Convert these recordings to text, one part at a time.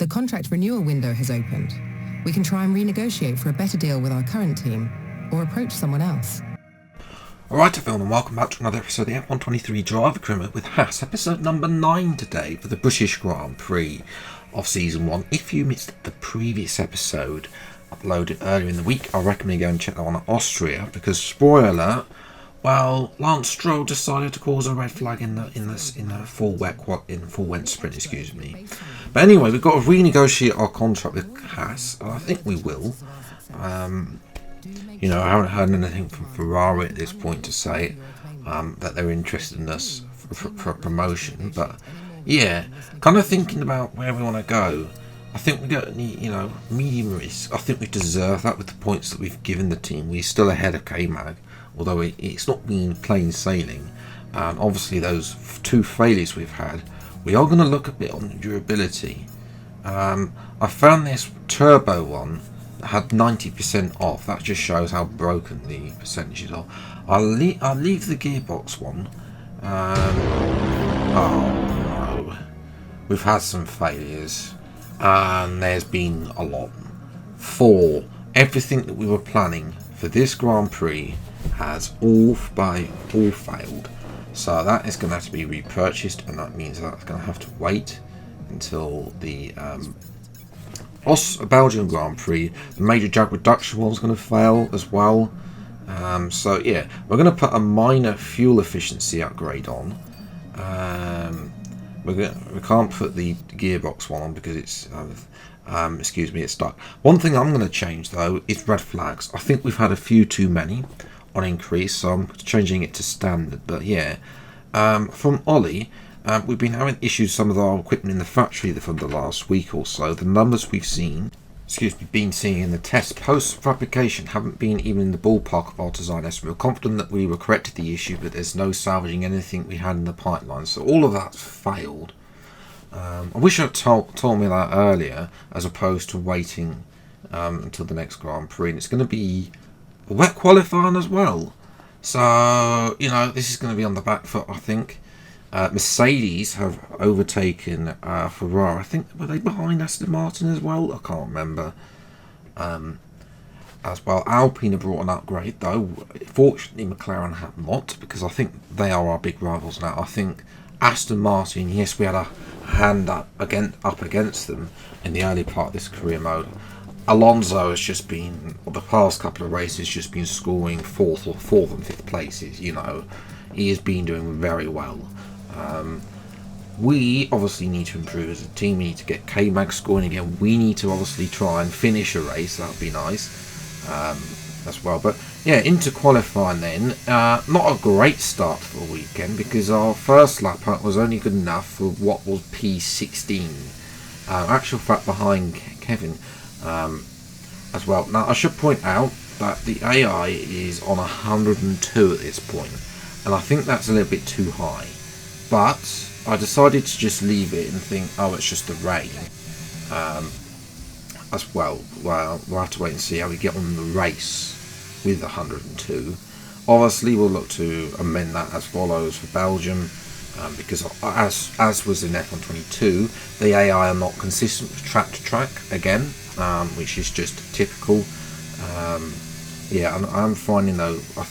contract renewal window has opened. We can try and renegotiate for a better deal with our current team, or approach someone else. Alright everyone, and welcome back to another episode of the F123 Driver Agreement with Haas, episode number 9 today for the British Grand Prix of Season 1. If you missed the previous episode uploaded earlier in the week, I recommend you go and check that one at Austria, because spoiler alert, well, Lance Stroll decided to cause a red flag in the full wet sprint, excuse me. But anyway, we've got to renegotiate our contract with Haas, and I think we will. I haven't heard anything from Ferrari at this point to say that they're interested in us for a promotion. But yeah, kind of thinking about where we want to go. I think we got medium risk. I think we deserve that with the points that we've given the team. We're still ahead of K-Mag, although it's not been plain sailing. And obviously those two failures we've had, we are going to look a bit on the durability. I found this turbo one had 90% off. That just shows how broken the percentages are. I'll leave the gearbox one. Oh no, we've had some failures, and there's been a lot. For everything that we were planning for this Grand Prix has all failed. So that is going to have to be repurchased, and that means that's going to have to wait until the Belgian Grand Prix. The major drag reduction one's going to fail as well. So yeah, we're going to put a minor fuel efficiency upgrade on. We can't put the gearbox one on because it's it's stuck. One thing I'm going to change though is red flags. I think we've had a few too many on increase, so I'm changing it to standard. But yeah, from Ollie, we've been having issues with some of our equipment in the factory for the last week or so. The numbers we've seeing in the test post-fabrication haven't been even in the ballpark of our design estimate. We're confident that we were corrected the issue, but there's no salvaging anything we had in the pipeline. So all of that's failed. I wish I'd told me that earlier, as opposed to waiting until the next Grand Prix. And it's going to be a wet qualifying as well. So, this is going to be on the back foot, I think. Mercedes have overtaken Ferrari. I think, were they behind Aston Martin as well? I can't remember. As well, Alpine have brought an upgrade though. Fortunately, McLaren have not, because I think they are our big rivals now. I think Aston Martin, yes, we had a hand up against them in the early part of this career mode. Alonso has just been, the past couple of races, just been scoring fourth and fifth places. He has been doing very well. We obviously need to improve as a team. We need to get K-Mag scoring again. We need to obviously try and finish a race. That would be nice as well. But yeah, into qualifying then. Not a great start for the weekend, because our first lap up was only good enough for what was P16. Actual fact, behind Kevin as well. Now I should point out that the AI is on 102 at this point, and I think that's a little bit too high. But I decided to just leave it and think, oh, it's just the rain. As well, we'll have to wait and see how we get on the race with 102. Obviously, we'll look to amend that as follows for Belgium, because as was in F122, the AI are not consistent with track to track again, which is just typical. Yeah, I'm finding though, I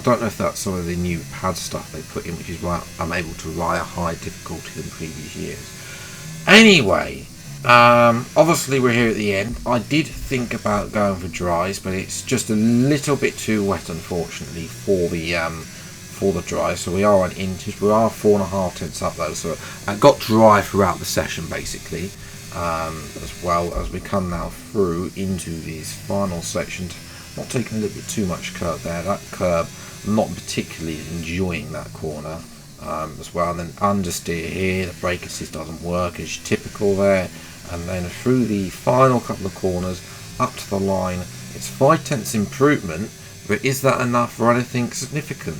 don't know if that's some of the new pad stuff they put in, which is why I'm able to ride a high difficulty than previous years. Anyway, obviously we're here at the end. I did think about going for dries, but it's just a little bit too wet, unfortunately, for the dry. So we are on inches. We are 4.5 tenths up though, so it got dry throughout the session basically, as well as we come now through into these final sections. Not taking a little bit too much curb there. That curb, I'm not particularly enjoying that corner as well. And then understeer here, the brake assist doesn't work as typical there. And then through the final couple of corners, up to the line, it's 5 tenths improvement, but is that enough for anything significant?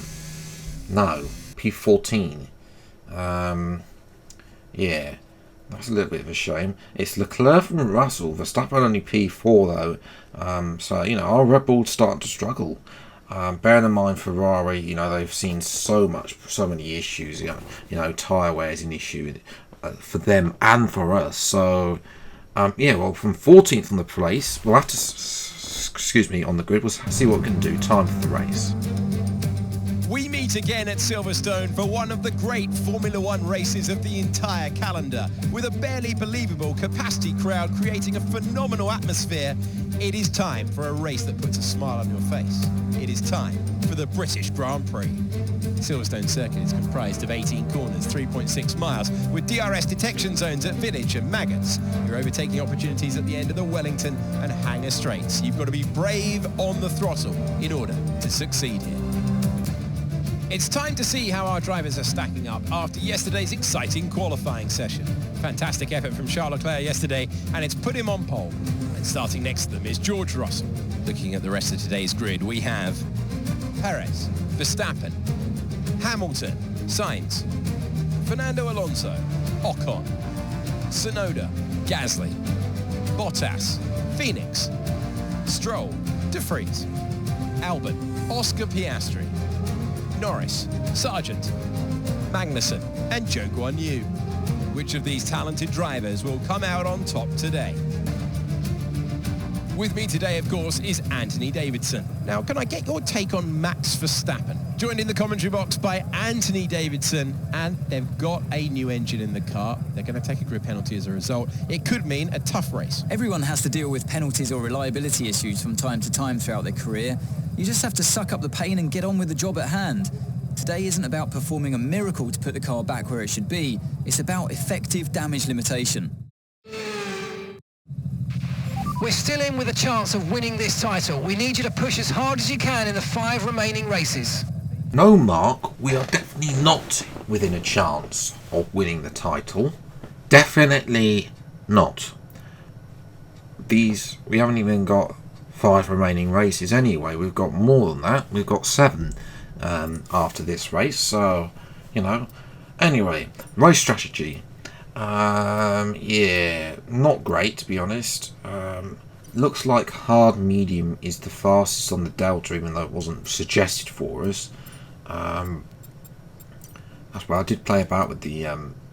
No, P14. Yeah, that's a little bit of a shame. It's Leclerc and Russell. Verstappen only P4 though. So our Red Bull's starting to struggle. Bearing in mind Ferrari, they've seen so many issues. Tyre wear is an issue for them and for us. So Yeah, well, from 14th on the place, we'll have to, excuse me, on the grid, we'll see what we can do. Time for the race. We meet again at Silverstone for one of the great Formula One races of the entire calendar. With a barely believable capacity crowd creating a phenomenal atmosphere, it is time for a race that puts a smile on your face. It is time for the British Grand Prix. Silverstone Circuit is comprised of 18 corners, 3.6 miles, with DRS detection zones at Village and Maggots. Your overtaking opportunities at the end of the Wellington and Hangar Straights. You've got to be brave on the throttle in order to succeed here. It's time to see how our drivers are stacking up after yesterday's exciting qualifying session. Fantastic effort from Charles Leclerc yesterday, and it's put him on pole. And starting next to them is George Russell. Looking at the rest of today's grid, we have Perez, Verstappen, Hamilton, Sainz, Fernando Alonso, Ocon, Tsunoda, Gasly, Bottas, Phoenix, Stroll, De Vries, Albon, Oscar Piastri, Norris, Sargent, Magnussen and Zhou Guanyu. Which of these talented drivers will come out on top today? With me today, of course, is Anthony Davidson. Now, can I get your take on Max Verstappen? Joined in the commentary box by Anthony Davidson, and they've got a new engine in the car. They're going to take a grid penalty as a result. It could mean a tough race. Everyone has to deal with penalties or reliability issues from time to time throughout their career. You just have to suck up the pain and get on with the job at hand. Today isn't about performing a miracle to put the car back where it should be. It's about effective damage limitation. We're still in with a chance of winning this title. We need you to push as hard as you can in the 5 remaining races. No, Mark, we are definitely not within a chance of winning the title. Definitely not. We haven't even got 5 remaining races anyway. We've got more than that. We've got 7 after this race. So, Anyway, race strategy. Yeah, not great to be honest. Looks like hard medium is the fastest on the Delta, even though it wasn't suggested for us. That's why I did play about with the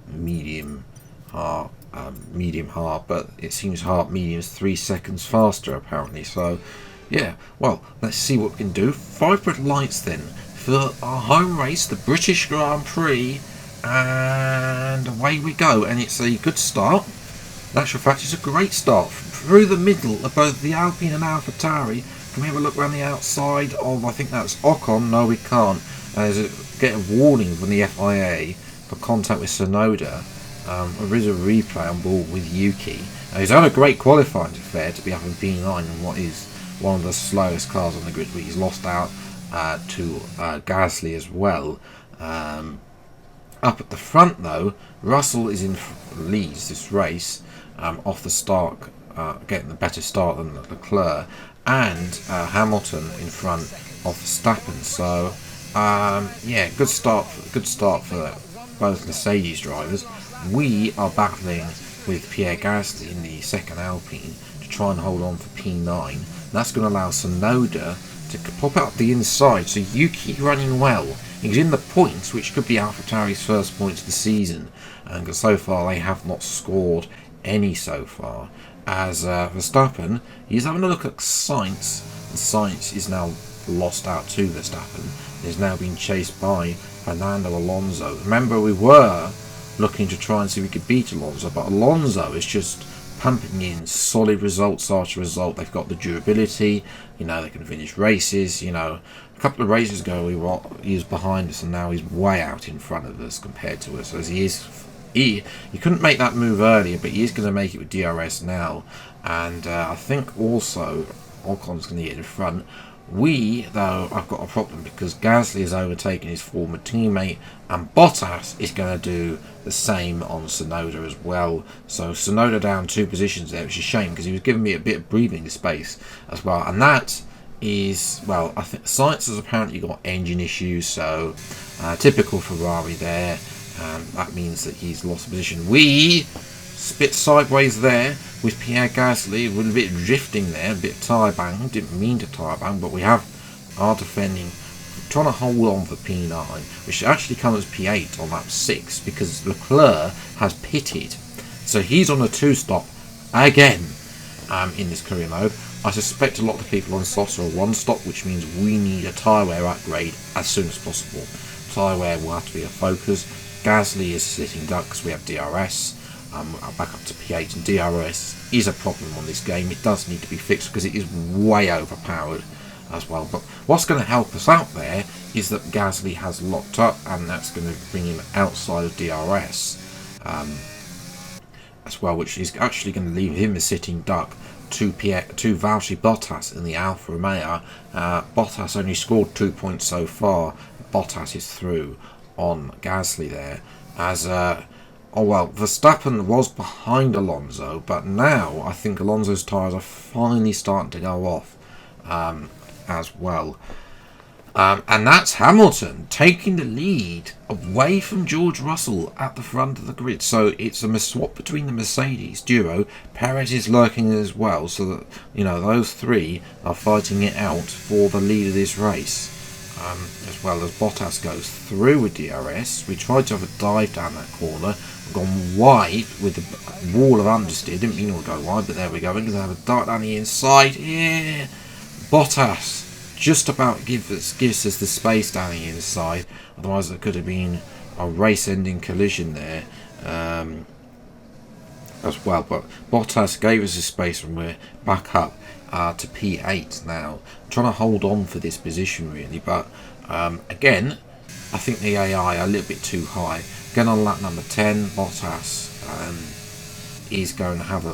medium hard, but it seems hard medium is 3 seconds faster apparently. So yeah, well, let's see what we can do. 5 red lights then for our home race, the British Grand Prix, and away we go. And it's a good start. In actual fact, it's a great start through the middle of both the Alpine and AlphaTauri. Can we have a look around the outside of, I think that's Ocon? No, we can't. Get a warning from the FIA for contact with Tsunoda. There is a replay on board with Yuki. He's had a great qualifying affair to be up in P9 in what is one of the slowest cars on the grid, but he's lost out to Gasly as well. Up at the front though, Russell is in leads this race off the start, getting the better start than Leclerc, and Hamilton in front of Verstappen. So yeah, good start for both Mercedes drivers. We are battling with Pierre Gasly in the second Alpine to try and hold on for P9. That's going to allow Tsunoda to pop out the inside, so Yuki running well. He's in the points, which could be AlphaTauri's first points of the season, and so far they have not scored any so far. As Verstappen, he's having a look at Sainz, and Sainz is now lost out to Verstappen. He's now being chased by Fernando Alonso. Remember, we were looking to try and see if we could beat Alonso, but Alonso is just pumping in solid results after result. They've got the durability, they can finish races. A couple of races ago he was behind us, and now he's way out in front of us compared to us, as he couldn't make that move earlier, but he is going to make it with DRS now. And I think also Ocon's going to get in front. Though, I've got a problem because Gasly has overtaken his former teammate, and Bottas is going to do the same on Tsunoda as well. So Tsunoda down 2 positions there, which is a shame because he was giving me a bit of breathing space as well. And that is, well, I think Sainz has apparently got engine issues, so typical Ferrari there. That means that he's lost position. We spit sideways there with Pierre Gasly, with a bit of drifting there, a bit of tyre bang. Didn't mean to tyre bang, but we are defending, trying to hold on for P9, which actually comes P8 on lap 6 because Leclerc has pitted. So he's on a 2-stop again in this career mode. I suspect a lot of the people on softs are one stop, which means we need a tyre wear upgrade as soon as possible. Tyre wear will have to be a focus. Gasly is sitting duck because we have DRS. Back up to P8, and DRS is a problem on this game. It does need to be fixed because it is way overpowered as well. But what's going to help us out there is that Gasly has locked up, and that's going to bring him outside of DRS as well, which is actually going to leave him a sitting duck to Valtteri Bottas in the Alfa Romeo. Bottas only scored 2 points so far. Bottas is through on Gasly there, as Verstappen was behind Alonso, but now I think Alonso's tyres are finally starting to go off as well. And that's Hamilton taking the lead away from George Russell at the front of the grid. So it's a swap between the Mercedes duo. Perez is lurking as well, so that those three are fighting it out for the lead of this race. As well as Bottas goes through with DRS. We tried to have a dive down that corner, gone wide with the wall of understeer. Didn't mean it would go wide, but there we go. We're going to have a dart down the inside here. Bottas just about gives us the space down the inside. Otherwise, it could have been a race-ending collision there as well. But Bottas gave us the space, and we're back up to P8 now. I'm trying to hold on for this position really, but again, I think the AI are a little bit too high. Again on lap number 10, Bottas is going to have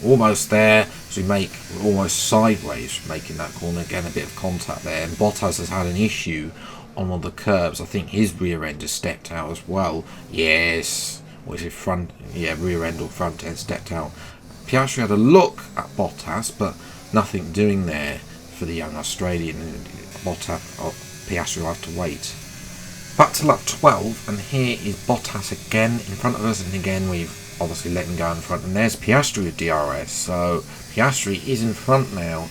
almost there. So we're almost sideways from making that corner. Again, a bit of contact there, and Bottas has had an issue on one of the curbs. I think his rear end has stepped out as well. Yes, what is it, front? Yeah, rear end or front end stepped out. Piastri had a look at Bottas, but nothing doing there for the young Australian. Piastri will have to wait. Back to lap 12, and here is Bottas again in front of us, and again we've obviously let him go in front, and there's Piastri with DRS. So Piastri is in front now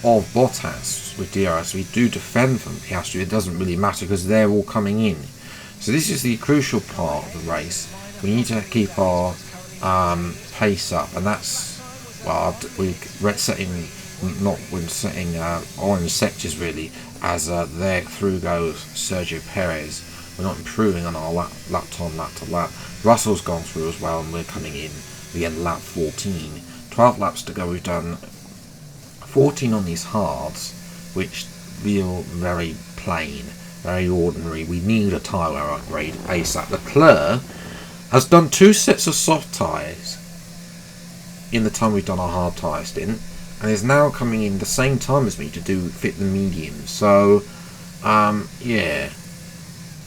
of Bottas with DRS. We do defend from Piastri. It doesn't really matter because they're all coming in. So this is the crucial part of the race. We need to keep our pace up, and that's we're setting orange sectors really, as there through goes Sergio Perez. We're not improving on our lap to lap. Russell's gone through as well, and we're coming in again lap 14. 12 laps to go. We've done 14 on these hards, which feel very plain, very ordinary. We need a tyre wear upgrade ASAP. Leclerc has done 2 sets of soft tyres in the time we've done our hard tyre stint, and is now coming in the same time as me to fit the medium. So yeah,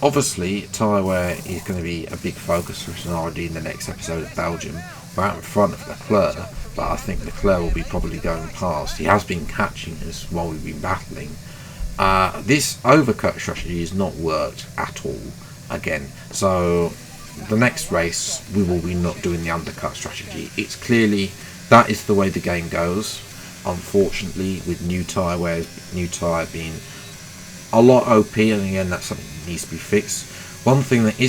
obviously tyre wear is going to be a big focus for us already in the next episode of Belgium. We're out in front of Leclerc, but I think Leclerc will be probably going past. He has been catching us while we've been battling. This overcut strategy has not worked at all again, so the next race we will be not doing the undercut strategy. It's clearly that is the way the game goes, unfortunately, with new tyre wears, new tyre being a lot OP, and again that's something that needs to be fixed. One thing that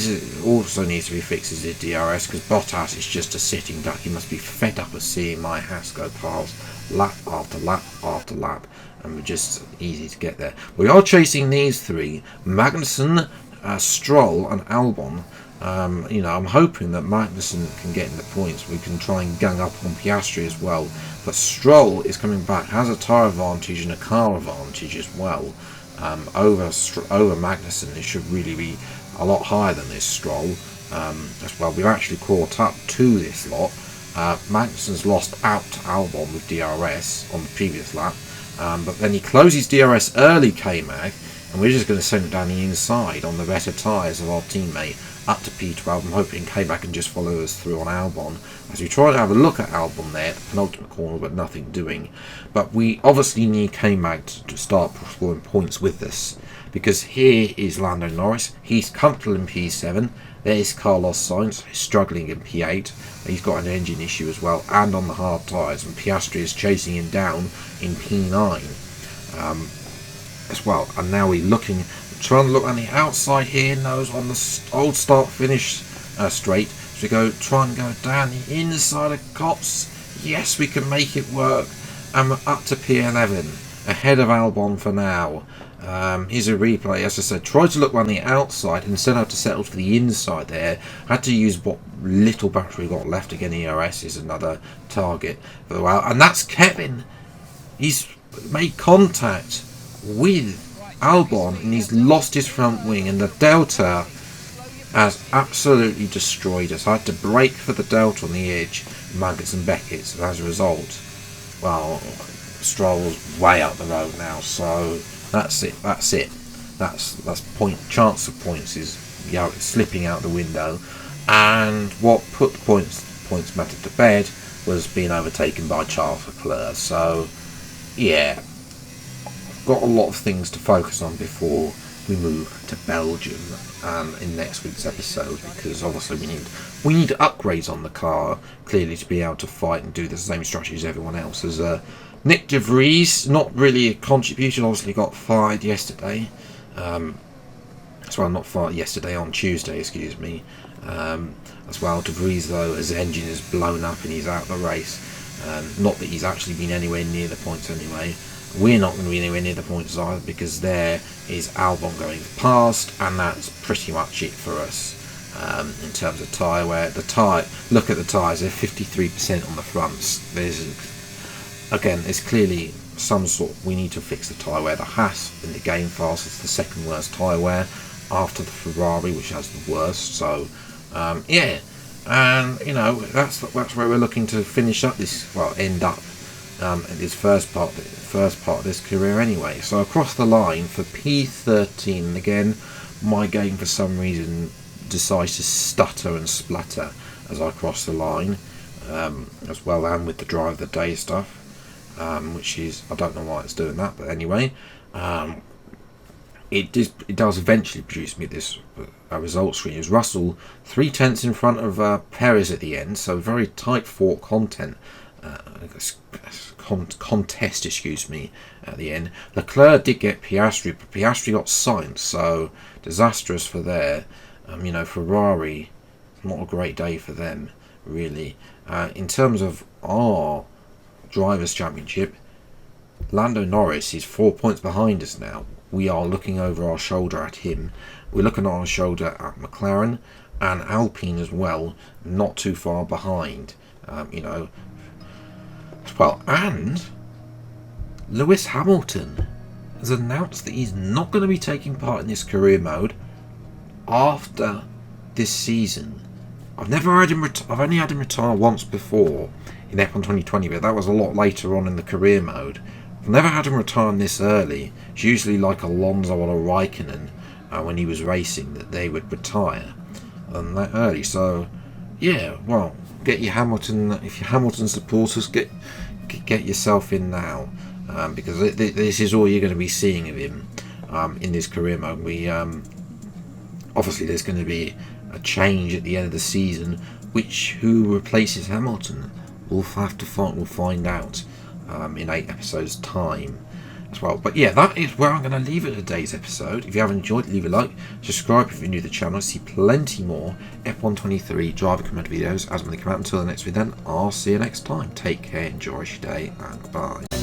also needs to be fixed is the DRS, because Bottas is just a sitting duck. He must be fed up of seeing my Haas go past lap after lap after lap, and we're just easy to get there. We are chasing these three, Magnussen, Stroll and Albon. I'm hoping that Magnussen can get in the points. We can try and gang up on Piastri as well, but Stroll is coming back, has a tyre advantage and a car advantage as well over Magnussen. It should really be a lot higher than this Stroll as well. We've actually caught up to this lot. Magnussen's lost out to Albon with DRS on the previous lap, but then he closes DRS early, K-Mag, and we're just going to send it down the inside on the better tyres of our teammate up to P12. I'm hoping K-Mag can just follow us through on Albon, as we try to have a look at Albon there at the penultimate corner, but nothing doing. But we obviously need K-Mag to start scoring points with us, because here is Lando Norris. He's comfortable in P7. There's Carlos Sainz, struggling in P8. He's got an engine issue as well, and on the hard tyres, and Piastri is chasing him down in P9 as well. And now we're trying to look on the outside here, nose on the old start finish straight. So we try and go down the inside of Cops. yes, we can make it work. And we're up to P11, ahead of Albon for now. Here's a replay. As I said, tried to look on the outside and instead had to settle for the inside there. Had to use what little battery got left. Again, ERS is another target for the while. And that's Kevin. He's made contact with Albon and he's lost his front wing, and the Delta has absolutely destroyed us. I had to brake for the Delta on the edge, Muggets and Beckett's, and as a result, well, Stroll's way up the road now, so that's it. That's point. Chance of points is slipping out the window, and what put the points matter to bed was being overtaken by Charles Leclerc. So yeah, got a lot of things to focus on before we move to Belgium in next week's episode, because obviously we need upgrades on the car clearly to be able to fight and do the same strategy as everyone else. As Nick de Vries, not really a contribution, obviously got fired yesterday. Not fired yesterday, on Tuesday, excuse me. As well, de Vries though, his engine is blown up and he's out of the race. Not that he's actually been anywhere near the points anyway. We're not going to be anywhere near the points either, because there is Albon going past, and that's pretty much it for us in terms of tyre wear. Look at the tyres; they're 53% on the fronts. There's clearly some sort. We need to fix the tyre wear. The Haas in the game fast is the second worst tyre wear after the Ferrari, which has the worst. So yeah, and that's where we're looking to finish up this. Well, end up. This first part of this career anyway. So across the line for P13, and again my game for some reason decides to stutter and splutter as I cross the line, as well, and with the drive of the day stuff, which is, I don't know why it's doing that, but anyway, it does eventually produce me this result screen. Is Russell 0.3 in front of Perez at the end, so very tight fought contest, excuse me, at the end. Leclerc did get Piastri, but Piastri got Sainz, so disastrous for there. Ferrari, not a great day for them, really. In terms of our Drivers' Championship, Lando Norris is 4 points behind us now. We are looking over our shoulder at him. We're looking on our shoulder at McLaren and Alpine as well, not too far behind. Well, and Lewis Hamilton has announced that he's not going to be taking part in this career mode after this season. I've only had him retire once before in F1 2020, but that was a lot later on in the career mode. I've never had him retire this early. It's usually like Alonso or Raikkonen when he was racing, that they would retire that early. So yeah, well, get your Hamilton. If you're Hamilton supporters, get yourself in now, because this is all you're going to be seeing of him in this career mode. We obviously there's going to be a change at the end of the season, who replaces Hamilton. We'll have to find out in 8 episodes time as well. But yeah, that is where I'm going to leave it today's episode. If you have enjoyed, leave a like, subscribe if you're new to the channel. See plenty more F1 23 driver comment videos as when they come out. Until the next video, then I'll see you next time. Take care, enjoy your day, and bye.